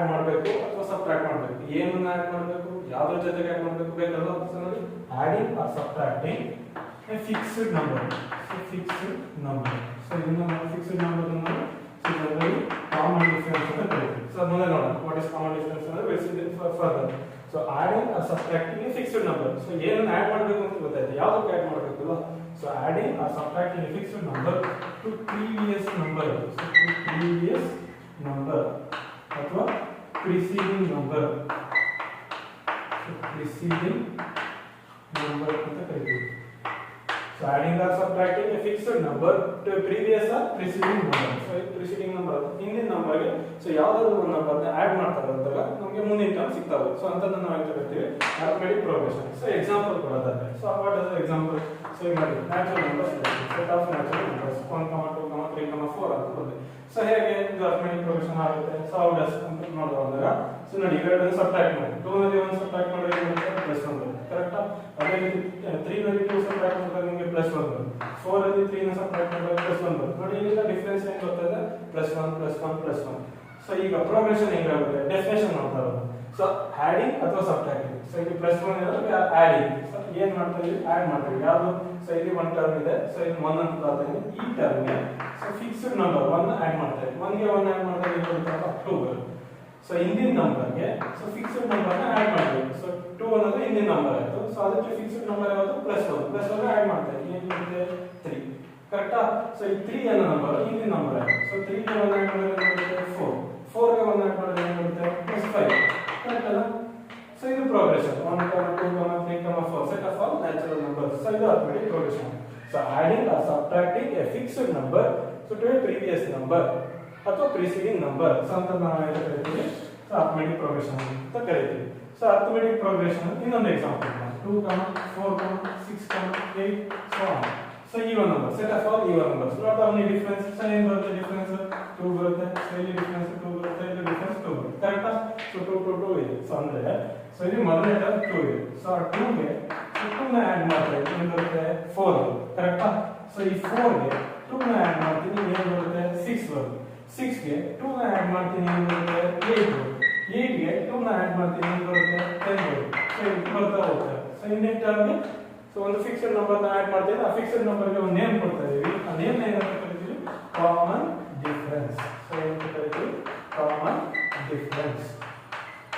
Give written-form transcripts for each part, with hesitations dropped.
Add ಮಾಡಬೇಕು ಅಥವಾ subtract ಮಾಡಬೇಕು. ಏನನ್ನ ಆಡ್ ಮಾಡಬೇಕು, ಯಾವ್ದ್ರ ಜೊತೆಗೆ ಆಡ್ ಮಾಡಬೇಕು ಬೇಕಲ್ಲ ನೋಡಿ. Adding or subtracting a fixed number. So fixed number. So ಇದನ್ನ ನಾವು ಫಿಕ್ಸ್ಡ್ ನಂಬರ್ ಅನ್ನು ಇದರಲ್ಲಿ ಕಾಮನ್ ಡಿಫರೆನ್ಸ್ ಅಂತ ಕರೀತೀವಿ. ಸೊ ಮುಂದೆ ನೋಡೋಣ ವಾಟ್ ಇಸ್ ಕಾಮನ್ ಡಿಫರೆನ್ಸ್ ಅಂದ್ರೆ will see further. So adding or subtracting a fixed number. So ಏನನ್ನ ಆಡ್ ಮಾಡಬೇಕು ಅಂತ ಗೊತ್ತಾಯ್ತು, ಯಾವ್ದಕ್ಕೆ ಆಡ್ ಮಾಡಬೇಕಲ್ಲ. So adding or subtracting a fixed number to previous number. So to previous number ಅಥವಾ preceding number. So preceding number ಅಂತ ಕರೀತೀವಿ. So adding or subtracting a fixed number to a previous or preceding number. So preceding number ಹಿಂದಿನ ನಂಬರ್ಗೆ so ಯಾವ್ದಾದ್ರು ಒಂದು ನಂಬರ್ನ add ಮಾಡ್ತಾರೆ ಅಂದಾಗ ನಮಗೆ ಮುಂದಿನ ಟರ್ಮ್ ಸಿಗ್ತಾವೆ. ಸೊ ಅಂತದನ್ನ ನಾವು ಏನು ಕರಿತೀವಿ, ಅರಿಥಮೆಟಿಕ್ ಪ್ರೋಗ್ರೆಷನ್. ಸೊ ಎಕ್ಸಾಂಪಲ್ ಕೊಡೋದಾದ್ರೆ, so what is the example. So ಈಗ ನೋಡಿ natural numbers, set of natural numbers 1, 2, 3, 4 ಅಂತ ಬಂದಿದೆ. ಸೊ ಹೇಗೆ ಇದು ಅರಿಥಮೆಟಿಕ್ ಪ್ರೋಗ್ರೆಷನ್ ಆಗುತ್ತೆ. ಸೊ ಹೌ ಡಸ್ ಅಂತ ನೋಡುವಾಗ ಸೊ ನೋಡಿ ಇವೆರಡನ್ನು ಸಬ್ಟ್ರಾಕ್ಟ್ ಮಾಡಿ 2 ನಲ್ಲಿ 1 ಸಬ್ಟ್ರಾಕ್ಟ್ ಮಾಡಿದ್ರೆ ಏನಾಗುತ್ತೆ +1 ಬರುತ್ತೆ. ಕರೆಕ್ಟಾ? ಅದೇ ರೀತಿ 3 ನಲ್ಲಿ 2 ಸಬ್ಟ್ರಾಕ್ಟ್ ಮಾಡಿದ್ರೆ ನಿಮಗೆ +1 ಬರುತ್ತೆ. 4 ನಲ್ಲಿ 3 ನ ಸಬ್ಟ್ರಾಕ್ಟ್ ಮಾಡಿದ್ರೆ +1 ಬರುತ್ತೆ. ನೋಡಿ ಇಲ್ಲಿಂದ ಡಿಫರೆನ್ಸ್ ಏನು ಗೊತ್ತಿದೆ, +1 +1 +1. ಸೊ ಈಗ ಪ್ರೋಗ್ರೆಷನ್ ಹೆಂಗಾಗುತ್ತೆ, ಡೆಫಿನೇಷನ್ ನೋಡ್ತಾ ಇರೋದು. ಸೊ ಆಡಿಂಗ್ ಅಥವಾ ಸಬ್ಟ್ರಾಕ್ಟಿಂಗ್. ಸೊ ಇಲ್ಲಿ +1 ಇರೋದು ಆಡಿಂಗ್. ಸೊ ಏನು ಮಾಡ್ತಾ ಇದೀವಿ, ಆಡ್ ಮಾಡ್ತೀವಿ. ಯಾವುದು, ಸೊ ಇಲ್ಲಿ 1 ಟರ್ಮ್ ಇದೆ. ಸೊ ಇದು 1 ಅಂತ ಬರ್ತಾನೆ. ಈ ಟರ್ಮ್ಗೆ ಸೊ ಫಿಕ್ಸ್ಡ್ ನಂಬರ್ 1 ಆಡ್ ಮಾಡ್ತಾರೆ. 1 ಗೆ 1 ಆಡ್ ಮಾಡಿದ್ರೆ ಏನು ಬರುತ್ತೆ, 2 ಬರುತ್ತೆ. ಸೊ ಹಿಂದಿನ ನಂಬರ್ಗೆ ಸೊ ಫಿಕ್ಸ್ಡ್ ನಂಬರ್ನ ಆಡ್ ಮಾಡಬೇಕು. ಸೊ 2 ಅನ್ನೋದು ಹಿಂದಿನ ನಂಬರ್ ಆಯ್ತು. ಸೊ ಅದಕ್ಕೆ ಫಿಕ್ಸ್ಡ್ ನಂಬರ್ ಯಾವುದು, +1 ಆಡ್ ಮಾಡ್ತಾರೆ. ಏನು ಬರುತ್ತೆ, 3. ಕರೆಕ್ಟಾ? ಸೊ ಈ 3 ಅನ್ನೋ ನಂಬರ್ ಹಿಂದಿನ ನಂಬರ್ ಆಯ್ತು. ಸೊ 3 ಗೆ 1 ಆಡ್ ಮಾಡಿದ್ರೆ ಏನು ಬರುತ್ತೆ, 4. 4 ಗೆ 1 ಆಡ್ ಮಾಡಿದ್ರೆ ಏನು ಬರುತ್ತೆ, +5. ಕರೆಕ್ಟ್ ಅಲ್ಲ? ಸೊ ಇದು progression 1, 2, 3, 4 set of all natural numbers. So ಇದು arithmetic progression. So adding or subtracting a fixed number so to a previous number ಅಥವಾ ಪ್ರೀಸಿಡಿಂಗ್ ನಂಬರ್. ಸೊ ಅಂತ ನಾವು ಏನು ಕರಿತೀವಿ, ಸೊ ಅರಿಥಮೆಟಿಕ್ ಪ್ರೋಗ್ರೆಷನ್ ಅಂತ ಕರಿತೀವಿ. ಸೊ ಅರಿಥಮೆಟಿಕ್ ಪ್ರೋಗ್ರೆಷನ್ ಇನ್ನೊಂದು example 2, 4, 6, 8 so on. So even number, set of all even numbers. Not only difference. So ಏನು ಬರುತ್ತೆ, ಡಿಫರೆನ್ಸ್ 2 ಬರುತ್ತೆ. ಸೊ ಇಲ್ಲಿ ಡಿಫರೆನ್ಸ್ 2 ಬರುತ್ತೆ, ಇಲ್ಲಿ ಡಿಫರೆನ್ಸ್ 2 ಬರುತ್ತೆ. ಕರೆಕ್ಟಾ? ಸೊ 2, 2, 2 ಇದೆ. ಸೊ ಅಂದ್ರೆ ಸೊ ಇಲ್ಲಿ ಮೊದಲನೇ ಟರ್ಮ್ 2 ಇದೆ. ಸೊ ಆ 2 ಗೆ 2 ನ ಆಡ್ ಮಾಡ್ತಾರೆ, ಏನು ಬರುತ್ತೆ, 4. ಕರೆಕ್ಟಾ? ಸೊ ಈ 4 ಗೆ 2 ನ ಆಡ್ ಮಾಡ್ತೀನಿ, ಏನು ಬರುತ್ತೆ, 6 ಬರುತ್ತೆ. 6 ಗೆ 2 ನ ಆಡ್ ಮಾಡ್ತೀನಿ, ಏನು ಬರುತ್ತೆ, 8 ಬರುತ್ತೆ. 8 ಗೆ 2 ನ ಆಡ್ ಮಾಡ್ತೀನಿ, ಏನು ಬರುತ್ತೆ, 10 ಬರುತ್ತೆ. ಸೊ ಇದು ಬರ್ತಾ ಹೋಗ್ತಾರೆ. ಸೊ ಹಿಂದಿನ ಟರ್ಮ್ಗೆ ಸೊ ಒಂದು ಫಿಕ್ಸ್ಡ್ ನಂಬರ್ನ ಆಡ್ ಮಾಡ್ತೀವಿ. ಆ ಫಿಕ್ಸ್ಡ್ ನಂಬರ್ಗೆ ಒಂದು ನೇಮ್ ಕೊಡ್ತಾ ಇದೀವಿ. ಆ ನೇಮ್ ಏನಂತ ಕರಿತೀವಿ, ಕಾಮನ್ ಡಿಫರೆನ್ಸ್. ಸೊ ಏನಂತ ಕರಿತೀವಿ, ಕಾಮನ್ ಡಿಫರೆನ್ಸ್.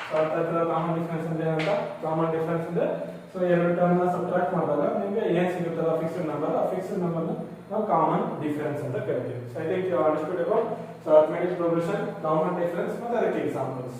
ಸೊ ಅರ್ಥ ಆಯ್ತಲ್ಲ ಕಾಮನ್ ಡಿಫರೆನ್ಸ್ ಅಂದ್ರೆ ಏನಂತ. ಕಾಮನ್ ಡಿಫರೆನ್ಸ್ ಅಂದ್ರೆ ಸೊ ಎರಡು ಟರ್ಮ್ ನ ಸಬ್ಟ್ರಾಕ್ಟ್ ಮಾಡಿದಾಗ ನಿಮಗೆ ಏನ್ ಸಿಗುತ್ತಲ್ಲ ಫಿಕ್ಸ್ಡ್ ನಂಬರ್, ಆ ಫಿಕ್ಸ್ಡ್ ನಂಬರ್ ನಾವು ಕಾಮನ್ ಡಿಫರೆನ್ಸ್ ಅಂತ ಕರಿತೀವಿ. So I think you understood about so arithmetic progression, common difference ಮತ್ತೆ ಅದಕ್ಕೆ ಎಕ್ಸಾಂಪಲ್ಸ್.